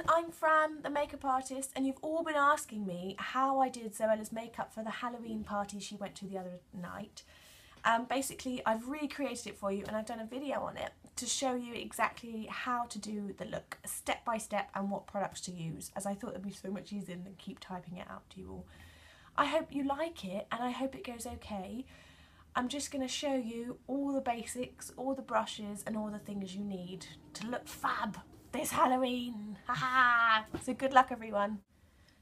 I'm Fran, the makeup artist, and you've all been asking me how I did Zoella's makeup for the Halloween party she went to the other night. Basically, I've recreated it for you and I've done a video on it to show you exactly how to do the look, step by step, and what products to use, as I thought it would be so much easier than keep typing it out to you all. I hope you like it and I hope it goes okay. I'm just going to show you all the basics, all the brushes and all the things you need to look fab this Halloween. Haha! So good luck everyone.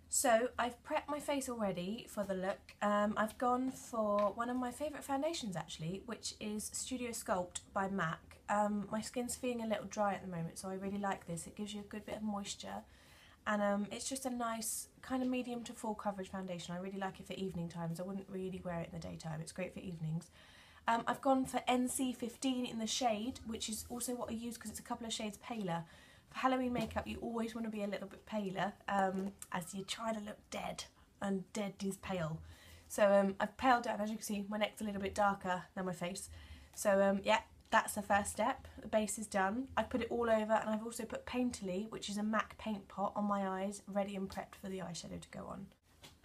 So I've prepped my face already for the look. I've gone for one of my favourite foundations actually, which is Studio Sculpt by MAC. My skin's feeling a little dry at the moment, so I really like this. It gives you a good bit of moisture, and it's just a nice kind of medium to full coverage foundation. I really like it for evening times. I wouldn't really wear it in the daytime. It's great for evenings. I've gone for NC15 in the shade, which is also what I use because it's a couple of shades paler. For Halloween makeup, you always want to be a little bit paler, as you try to look dead, and dead is pale. So I've paled down, as you can see, my neck's a little bit darker than my face. So yeah, that's the first step. The base is done. I've put it all over, and I've also put Painterly, which is a MAC paint pot, on my eyes, ready and prepped for the eyeshadow to go on.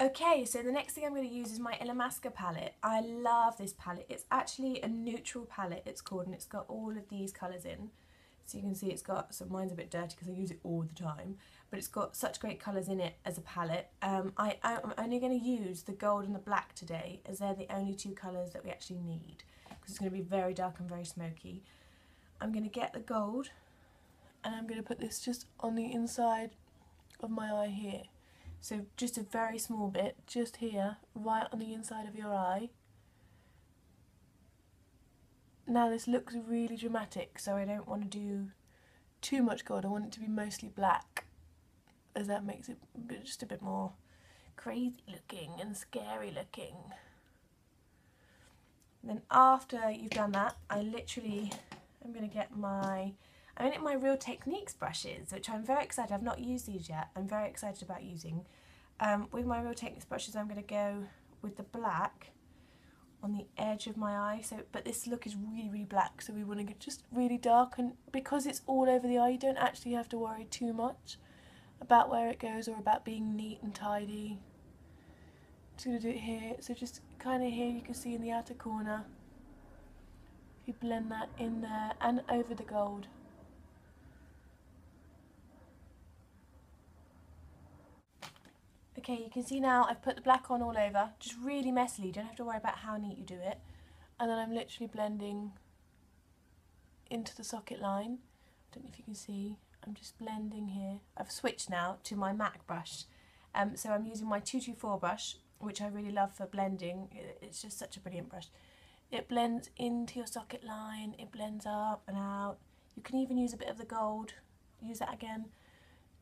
Okay, so the next thing I'm going to use is my Illamasqua palette. I love this palette. It's actually a neutral palette, it's called, and it's got all of these colours in. So you can see it's got, so mine's a bit dirty because I use it all the time, but it's got such great colours in it as a palette. I'm only going to use the gold and the black today, as they're the only two colours that we actually need, because it's going to be very dark and very smoky. I'm going to get the gold, and I'm going to put this just on the inside of my eye here. So just a very small bit, just here, right on the inside of your eye. Now this looks really dramatic, so I don't want to do too much gold. I want it to be mostly black, as that makes it just a bit more crazy looking and scary looking. And then after you've done that, I'm going to get my Real Techniques brushes, which I'm very excited. I've not used these yet. I'm very excited about using. With my Real Techniques brushes, I'm going to go with the black on the edge of my eye. So, but this look is really, really black, so we want to get just really dark, and because it's all over the eye, you don't actually have to worry too much about where it goes or about being neat and tidy. Just going to do it here, so just kind of here, you can see in the outer corner. You blend that in there and over the gold. Okay, you can see now I've put the black on all over, just really messily, you don't have to worry about how neat you do it. And then I'm literally blending into the socket line. I don't know if you can see, I'm just blending here. I've switched now to my MAC brush. So I'm using my 224 brush, which I really love for blending. It's just such a brilliant brush. It blends into your socket line, it blends up and out. You can even use a bit of the gold, use that again,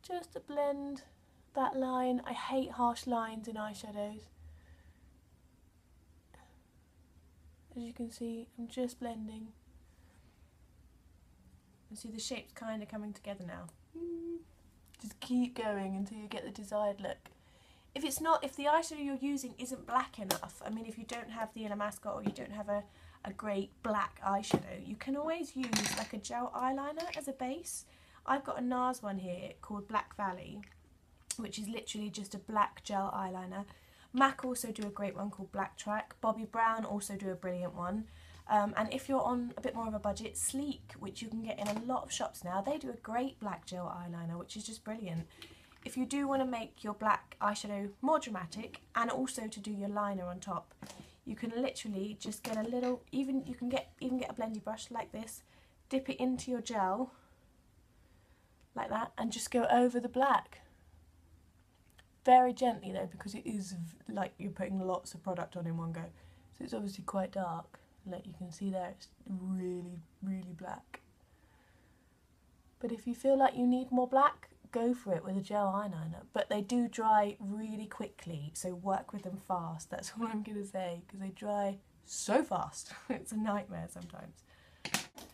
just to blend that line. I hate harsh lines in eyeshadows. As you can see, I'm just blending. You see the shape's kind of coming together now. Just keep going until you get the desired look. If the eyeshadow you're using isn't black enough, I mean, if you don't have the Illamasqua or you don't have a great black eyeshadow, you can always use like a gel eyeliner as a base. I've got a NARS one here called Black Valley, which is literally just a black gel eyeliner. MAC also do a great one called Black Track. Bobbi Brown also do a brilliant one. And if you're on a bit more of a budget, Sleek, which you can get in a lot of shops now, they do a great black gel eyeliner, which is just brilliant. If you do want to make your black eyeshadow more dramatic, and also to do your liner on top, you can literally just get a little, you can get a blendy brush like this, dip it into your gel, like that, and just go over the black. Very gently though, because it is like you're putting lots of product on in one go. So it's obviously quite dark. Like you can see there, it's really, really black. But if you feel like you need more black, go for it with a gel eyeliner. But they do dry really quickly, so work with them fast. That's all I'm going to say, because they dry so fast. It's a nightmare sometimes.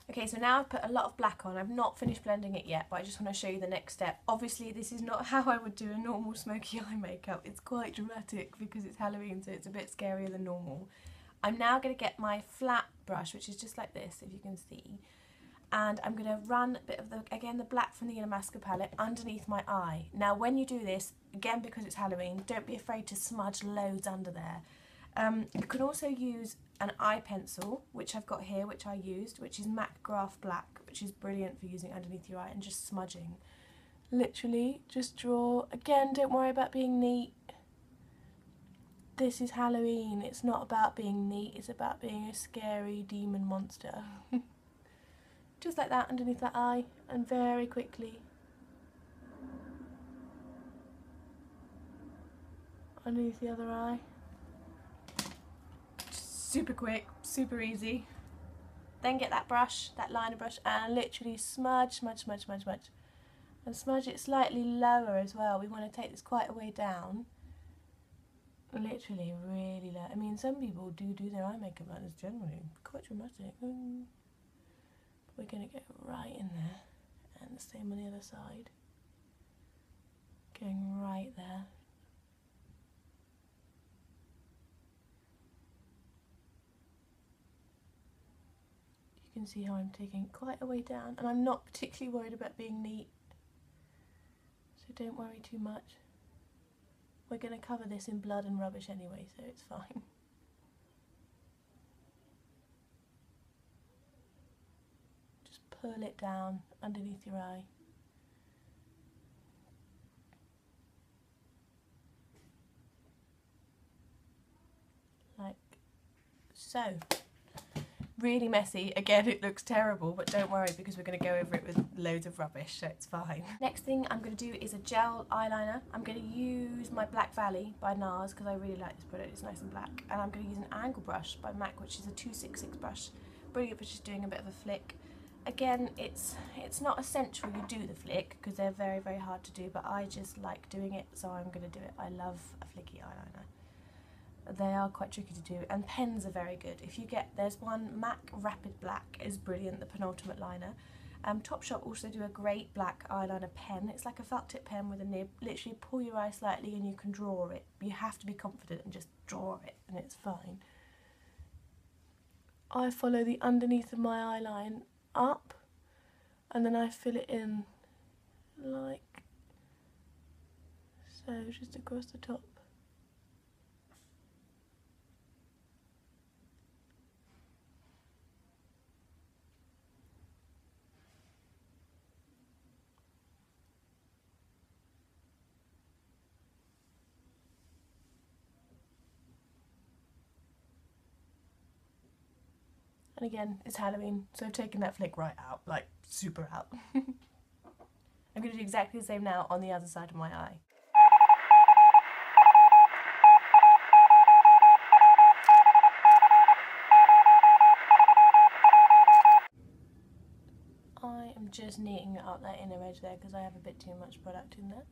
Okay, so now I've put a lot of black on. I've not finished blending it yet, but I just want to show you the next step. Obviously, this is not how I would do a normal smoky eye makeup. It's quite dramatic because it's Halloween, so it's a bit scarier than normal. I'm now going to get my flat brush, which is just like this, if you can see, and I'm going to run a bit of the black from the Illamasqua palette underneath my eye. Now when you do this, again because it's Halloween, don't be afraid to smudge loads under there. You can also use an eye pencil, which I've got here, which I used, which is MAC Graph Black, which is brilliant for using underneath your eye and just smudging. Literally, just draw. Again, don't worry about being neat. This is Halloween. It's not about being neat, it's about being a scary demon monster. Just like that underneath that eye, and very quickly underneath the other eye. Super quick, super easy. Then get that brush, that liner brush, and literally smudge, smudge, smudge, smudge, smudge. And smudge it slightly lower as well. We want to take this quite a way down. Literally really low. I mean, some people do their eye makeup like this generally. Quite dramatic. We're going to get right in there. And the same on the other side. Going right there. You can see how I'm taking quite a way down, and I'm not particularly worried about being neat, so don't worry too much. We're going to cover this in blood and rubbish anyway, so it's fine. Just pull it down underneath your eye. Like so. Really messy. Again, it looks terrible, but don't worry because we're going to go over it with loads of rubbish, so it's fine. Next thing I'm going to do is a gel eyeliner. I'm going to use my Black Valley by NARS because I really like this product. It's nice and black. And I'm going to use an angle brush by MAC, which is a 266 brush. Brilliant for just doing a bit of a flick. Again, it's not essential you do the flick because they're very, very hard to do, but I just like doing it, so I'm going to do it. I love a flicky eyeliner. They are quite tricky to do, and pens are very good. If you get, there's one, MAC Rapid Black is brilliant, the penultimate liner. Topshop also do a great black eyeliner pen. It's like a felt tip pen with a nib. Literally pull your eye slightly and you can draw it. You have to be confident and just draw it and it's fine. I follow the underneath of my eyeline up and then I fill it in like so, just across the top. And again, it's Halloween, so I've taken that flick right out, like super out. I'm going to do exactly the same now on the other side of my eye. I am just neating up that inner edge there because I have a bit too much product in there.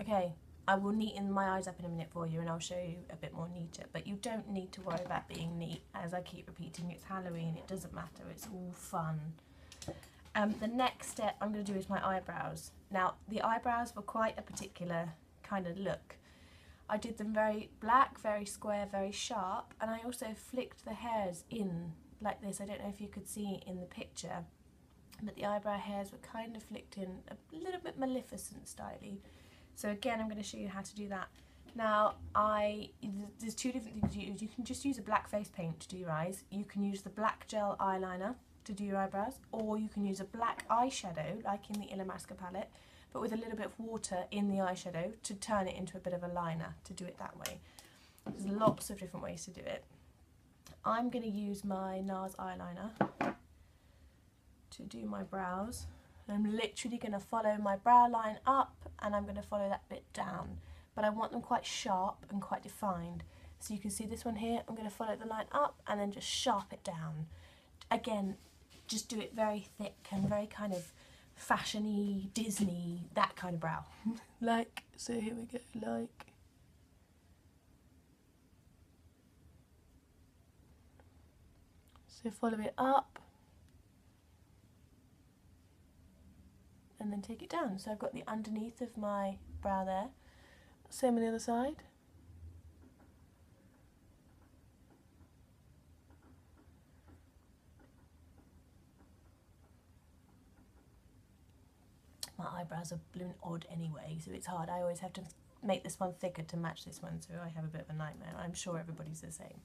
Okay. I will neaten my eyes up in a minute for you and I'll show you a bit more neater, but you don't need to worry about being neat. As I keep repeating, it's Halloween, it doesn't matter, it's all fun. The next step I'm going to do is my eyebrows. Now, the eyebrows were quite a particular kind of look. I did them very black, very square, very sharp, and I also flicked the hairs in like this. I don't know if you could see in the picture, but the eyebrow hairs were kind of flicked in a little bit Maleficent styly. So again, I'm going to show you how to do that. Now, there's two different things you use. You can just use a black face paint to do your eyes. You can use the black gel eyeliner to do your eyebrows, or you can use a black eyeshadow, like in the Illamasqua palette, but with a little bit of water in the eyeshadow to turn it into a bit of a liner, to do it that way. There's lots of different ways to do it. I'm going to use my NARS eyeliner to do my brows. I'm literally going to follow my brow line up and I'm going to follow that bit down, but I want them quite sharp and quite defined. So you can see this one here, I'm going to follow the line up and then just sharp it down. Again, just do it very thick and very kind of fashion-y, Disney, that kind of brow. Like, so here we go, like. So follow it up. And then take it down. So I've got the underneath of my brow there. Same on the other side. eyebrows are blooming odd anyway, so it's hard. I always have to make this one thicker to match this one, so I have a bit of a nightmare. I'm sure everybody's the same.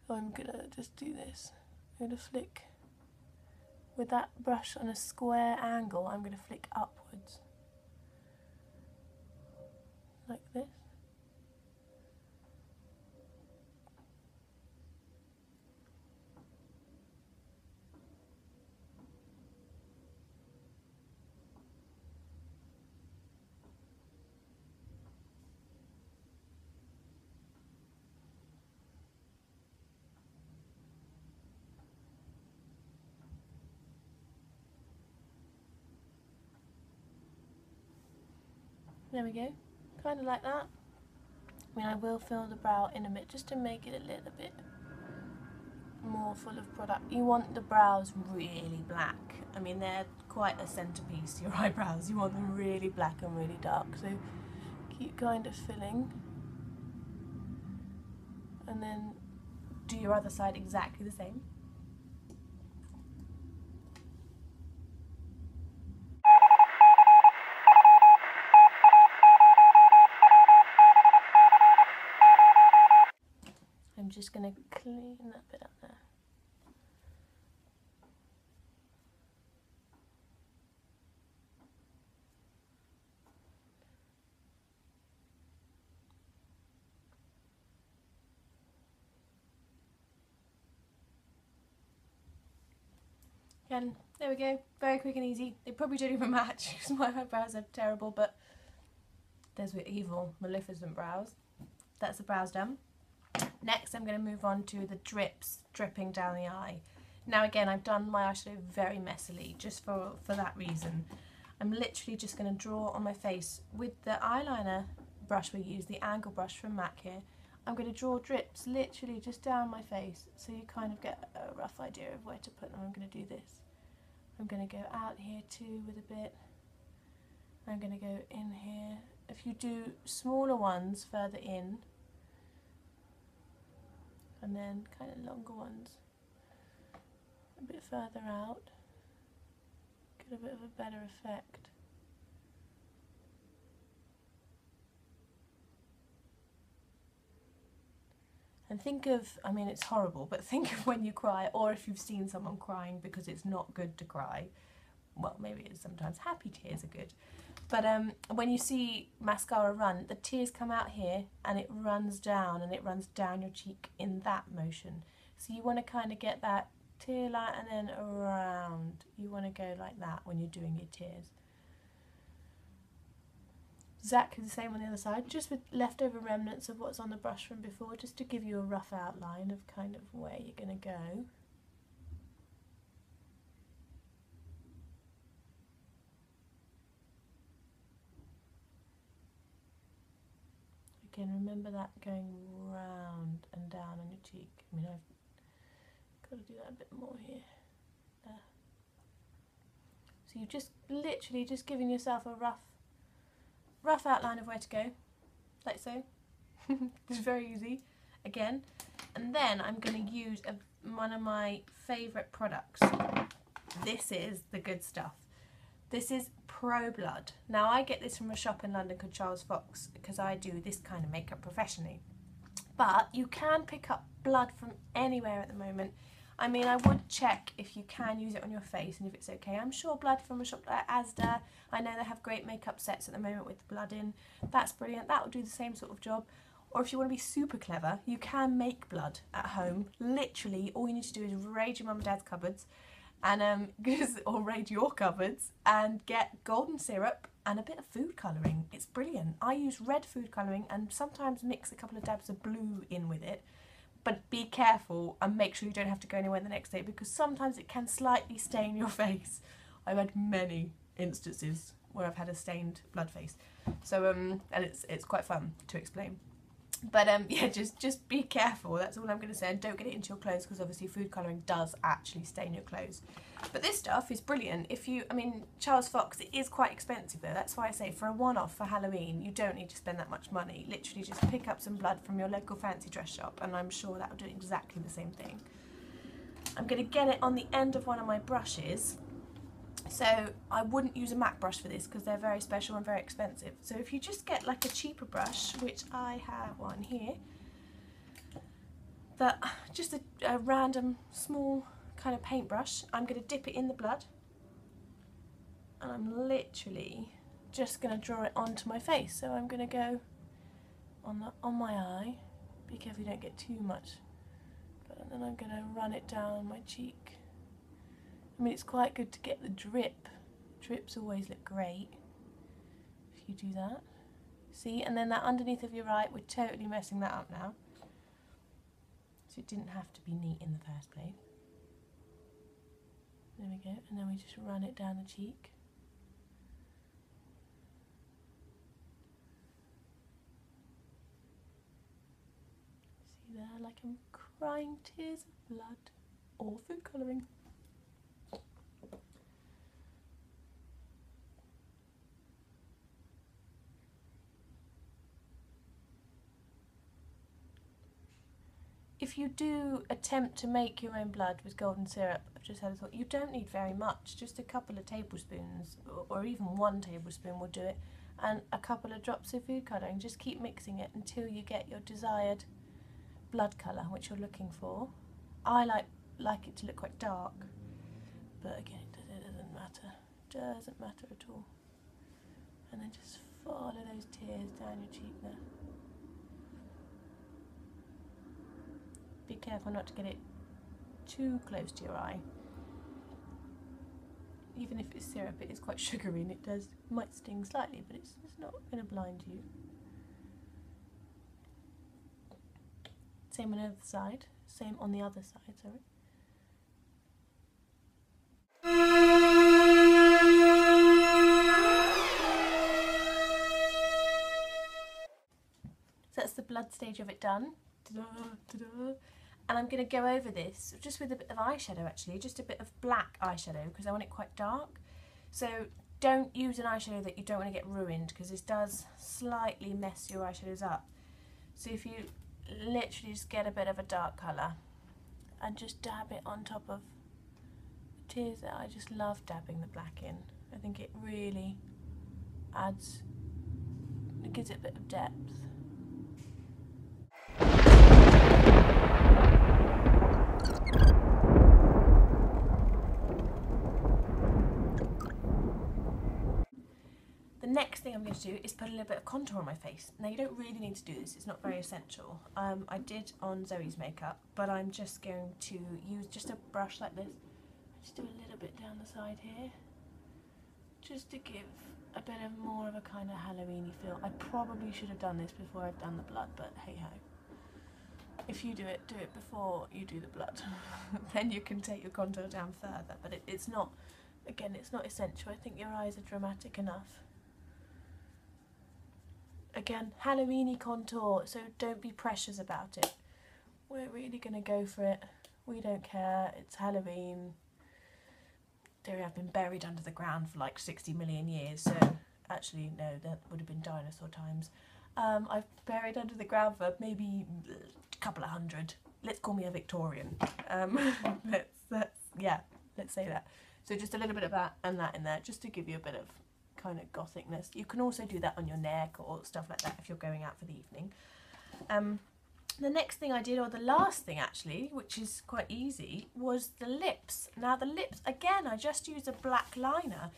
I'm gonna just do this. I'm gonna flick with that brush on a square angle. I'm gonna flick upwards like this. There we go, kind of like that. I mean, I will fill the brow in a bit just to make it a little bit more full of product. You want the brows really black. I mean, they're quite a centerpiece, your eyebrows. You want them really black and really dark, so keep kind of filling. And then do your other side exactly the same. I'm just going to clean that bit up there. Again, there we go, very quick and easy. They probably don't even match because my eyebrows are terrible, but there's with evil, maleficent brows. That's the brows done. Next I'm going to move on to the drips dripping down the eye. Now again, I've done my eyeshadow very messily just for that reason. I'm literally just going to draw on my face with the eyeliner brush we use, the angle brush from MAC here. I'm going to draw drips literally just down my face so you kind of get a rough idea of where to put them. I'm going to do this. I'm going to go out here too with a bit. I'm going to go in here. If you do smaller ones further in, and then kind of longer ones a bit further out, get a bit of a better effect. And think of, I mean it's horrible, but think of when you cry, or if you've seen someone crying, because it's not good to cry. Well, maybe it's sometimes happy tears are good. But when you see mascara run, the tears come out here and it runs down, and it runs down your cheek in that motion. So you want to kind of get that tear line and then around. You want to go like that when you're doing your tears. Exactly the same on the other side, just with leftover remnants of what's on the brush from before, just to give you a rough outline of kind of where you're going to go. Again, remember that going round and down on your cheek. I mean, I've got to do that a bit more here. There. So you've just literally just giving yourself a rough outline of where to go, like so. It's very easy. Again, and then I'm going to use one of my favourite products. This is the good stuff. This is Pro Blood. Now I get this from a shop in London called Charles Fox because I do this kind of makeup professionally. But you can pick up blood from anywhere at the moment. I mean, I would check if you can use it on your face and if it's okay. I'm sure blood from a shop like Asda, I know they have great makeup sets at the moment with blood in. That's brilliant. That will do the same sort of job. Or if you want to be super clever, you can make blood at home. Literally, all you need to do is raid your mum and dad's cupboards, and or raid your cupboards and get golden syrup and a bit of food colouring. It's brilliant. I use red food colouring and sometimes mix a couple of dabs of blue in with it. But be careful and make sure you don't have to go anywhere the next day, because sometimes it can slightly stain your face. I've had many instances where I've had a stained blood face. So and it's quite fun to explain. But yeah, just be careful. That's all I'm going to say. And don't get it into your clothes, because obviously food colouring does actually stain your clothes. But this stuff is brilliant. I mean, Charles Fox, it is quite expensive though. That's why I say for a one-off for Halloween, you don't need to spend that much money. Literally just pick up some blood from your local fancy dress shop, and I'm sure that will do exactly the same thing. I'm going to get it on the end of one of my brushes. So I wouldn't use a MAC brush for this because they're very special and very expensive. So if you just get like a cheaper brush, which I have one here, that just a random small kind of paintbrush, I'm going to dip it in the blood and I'm literally just going to draw it onto my face. So I'm going to go on my eye. Be careful you don't get too much. And then I'm going to run it down my cheek. I mean, it's quite good to get the drip. Drips always look great if you do that. See, and then that underneath of your eye, we're totally messing that up now. So it didn't have to be neat in the first place. There we go, and then we just run it down the cheek. See there, like I'm crying tears of blood or food colouring. If you do attempt to make your own blood with golden syrup, I've just had a thought, you don't need very much, just a couple of tablespoons, or even 1 tablespoon will do it, and a couple of drops of food colouring. Just keep mixing it until you get your desired blood colour, which you're looking for. I like it to look quite dark, but again, it doesn't matter at all. And then just follow those tears down your cheek there. Be careful not to get it too close to your eye. Even if it's syrup, it is quite sugary and it might sting slightly, but it's not going to blind you. Same on the other side. Same on the other side, sorry. So that's the blood stage of it done. And I'm going to go over this just with a bit of eyeshadow, actually, just a bit of black eyeshadow because I want it quite dark. So don't use an eyeshadow that you don't want to get ruined, because this does slightly mess your eyeshadows up. So if you literally just get a bit of a dark colour and just dab it on top of the tears there. I just love dabbing the black in. I think it really gives it a bit of depth. The next thing I'm going to do is put a little bit of contour on my face. Now you don't really need to do this, it's not very essential. I did on Zoe's makeup, but I'm just going to use just a brush like this. Just do a little bit down the side here, just to give a bit of more of a kind of Halloween-y feel. I probably should have done this before I've done the blood, but hey ho. If you do it before you do the blood. Then you can take your contour down further, but it's not, again, it's not essential. I think your eyes are dramatic enough. Again, Halloween-y contour, so don't be precious about it. We're really going to go for it. We don't care. It's Halloween. They have been buried under the ground for like 60 million years, so actually, no, that would have been dinosaur times. I've buried under the ground for maybe a couple of hundred. Let's call me a Victorian. Let's say that. So just a little bit of that and that in there, just to give you a bit of kind of gothicness. You can also do that on your neck or stuff like that if you're going out for the evening. The next thing I did, or the last thing actually, which is quite easy, was the lips. Now the lips, again, I just used a black liner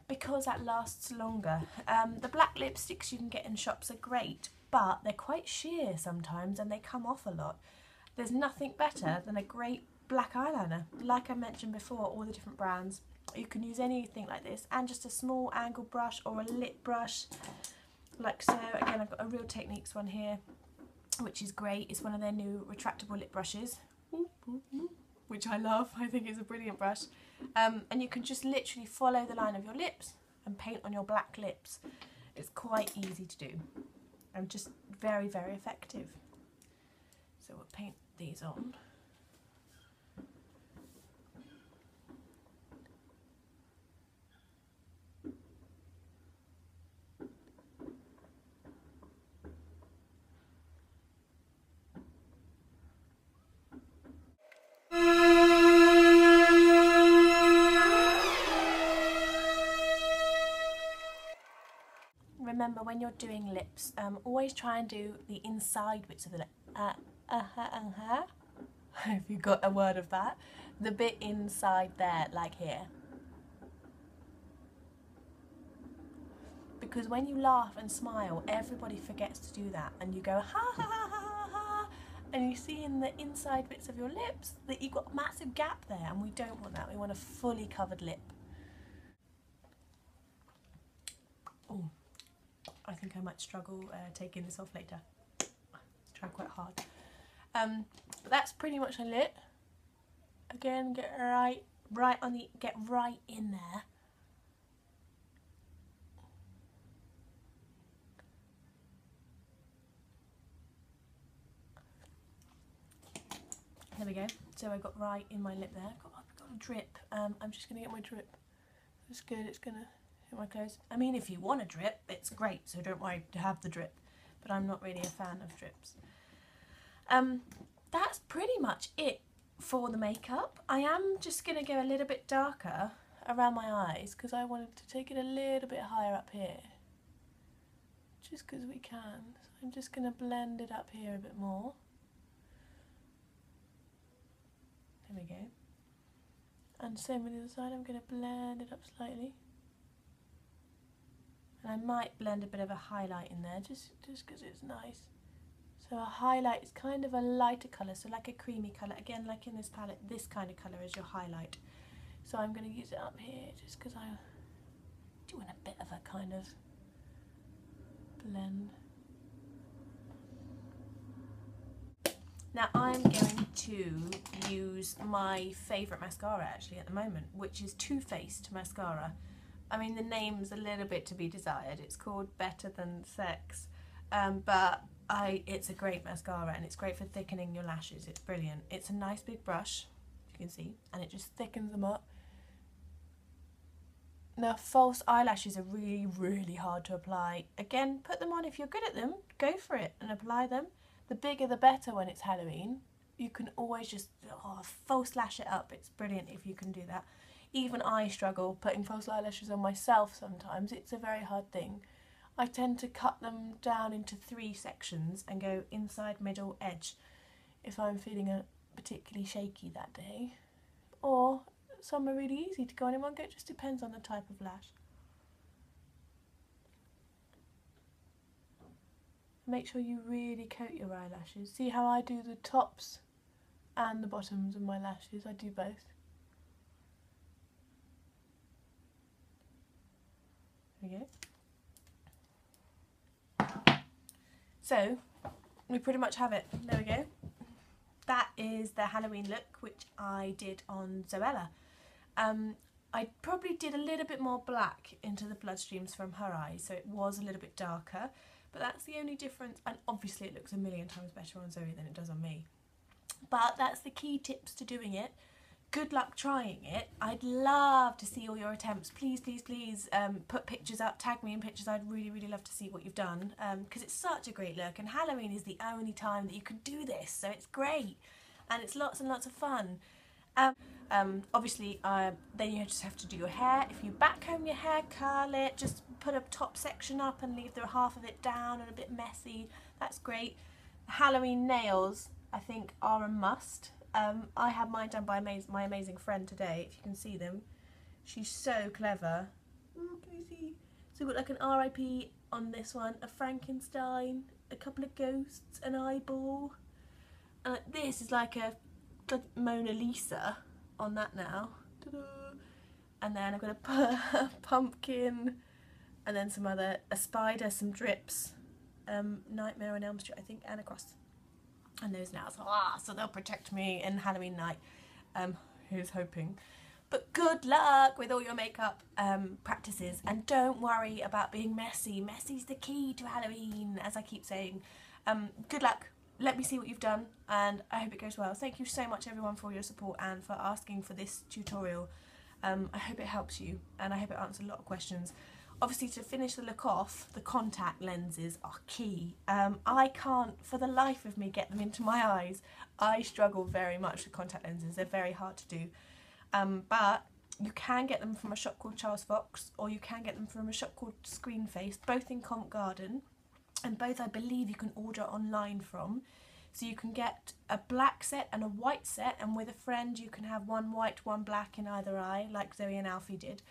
because that lasts longer. The black lipsticks you can get in shops are great, but they're quite sheer sometimes and they come off a lot. There's nothing better than a great black eyeliner. Like I mentioned before, all the different brands. You can use anything like this, and just a small angle brush or a lip brush, like so. Again, I've got a Real Techniques one here, which is great. It's one of their new retractable lip brushes, which I love. I think it's a brilliant brush. And you can just literally follow the line of your lips and paint on your black lips. It's quite easy to do and just very, very effective. So we'll paint these on. remember when you're doing lips, always try and do the inside bits of the lip. If you got a word of that. The bit inside there, like here. Because when you laugh and smile, everybody forgets to do that, and you go ha ha ha ha ha, and you see in the inside bits of your lips that you've got a massive gap there, and we don't want that. We want a fully covered lip. Oh, I think I might struggle taking this off later. Try quite hard. But that's pretty much a lip. Again, get right in there. There we go. So I got right in my lip there. I've got a drip. I'm just going to get my drip. It's good. It's going to hit my clothes. I mean, if you want a drip, it's great. So don't worry to have the drip. But I'm not really a fan of drips. That's pretty much it for the makeup. I am just going to go a little bit darker around my eyes because I wanted to take it a little bit higher up here. Just because we can. So I'm just going to blend it up here a bit more. There we go. And same with the other side, I'm going to blend it up slightly. And I might blend a bit of a highlight in there, just because it's nice. So a highlight is kind of a lighter colour, so like a creamy colour. Again, like in this palette, this kind of colour is your highlight. So I'm going to use it up here, just because I do want a bit of a kind of blend. Now I'm going to use my favourite mascara actually at the moment, which is Too Faced mascara. I mean, the name's a little bit to be desired. It's called Better Than Sex, but it's a great mascara and it's great for thickening your lashes. It's brilliant. It's a nice big brush, you can see, and it just thickens them up. Now, false eyelashes are really, really hard to apply. Again, put them on if you're good at them. Go for it and apply them. The bigger the better when it's Halloween. You can always just false lash it up. It's brilliant if you can do that. Even I struggle putting false eyelashes on myself sometimes. It's a very hard thing. I tend to cut them down into 3 sections and go inside, middle, edge if I'm feeling particularly shaky that day. Or some are really easy to go on in one go. It just depends on the type of lash. Make sure you really coat your eyelashes. See how I do the tops and the bottoms of my lashes? I do both. There we go. So, we pretty much have it. There we go. That is the Halloween look, which I did on Zoella. I probably did a little bit more black into the bloodstreams from her eyes, so it was a little bit darker. But that's the only difference, and obviously it looks a million times better on Zoe than it does on me. But that's the key tips to doing it. Good luck trying it. I'd love to see all your attempts. Please, please, please put pictures up, tag me in pictures. I'd really, really love to see what you've done because it's such a great look, and Halloween is the only time that you can do this, so it's great and it's lots and lots of fun. Obviously, then you just have to do your hair. If you backcomb your hair, curl it, just put a top section up and leave the half of it down and a bit messy. That's great. Halloween nails, I think, are a must. I had mine done by my amazing friend today, if you can see them. She's so clever. Ooh, can you see? So we've got like an RIP on this one, a Frankenstein, a couple of ghosts, an eyeball. This is like a Mona Lisa on that now. And then I'm going to put a pumpkin and then a spider, some drips, Nightmare on Elm Street, I think, and a cross. And those nails, so they'll protect me in Halloween night. Who's hoping? But good luck with all your makeup practices, and don't worry about being messy. Messy's the key to Halloween, as I keep saying. Good luck. Let me see what you've done, and I hope it goes well. Thank you so much, everyone, for your support and for asking for this tutorial. I hope it helps you, and I hope it answers a lot of questions. Obviously, to finish the look off, the contact lenses are key. I can't, for the life of me, get them into my eyes. I struggle very much with contact lenses. They're very hard to do. But You can get them from a shop called Charles Fox, or you can get them from a shop called Screen Face, both in Covent Garden, and both I believe you can order online from. So you can get a black set and a white set, and with a friend you can have one white, one black in either eye, like Zoe and Alfie did.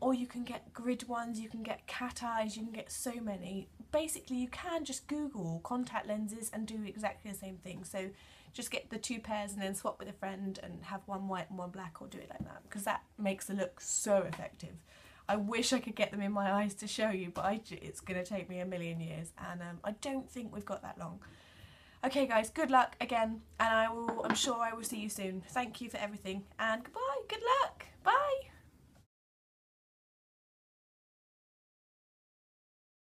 Or you can get grid ones, you can get cat eyes, you can get so many. Basically you can just Google contact lenses and do exactly the same thing. So just get the 2 pairs and then swap with a friend and have one white and one black, or do it like that, because that makes the look so effective. I wish I could get them in my eyes to show you, but it's going to take me a million years, and I don't think we've got that long. Okay guys, good luck again, and I'm sure I will see you soon. Thank you for everything, and goodbye, good luck, bye!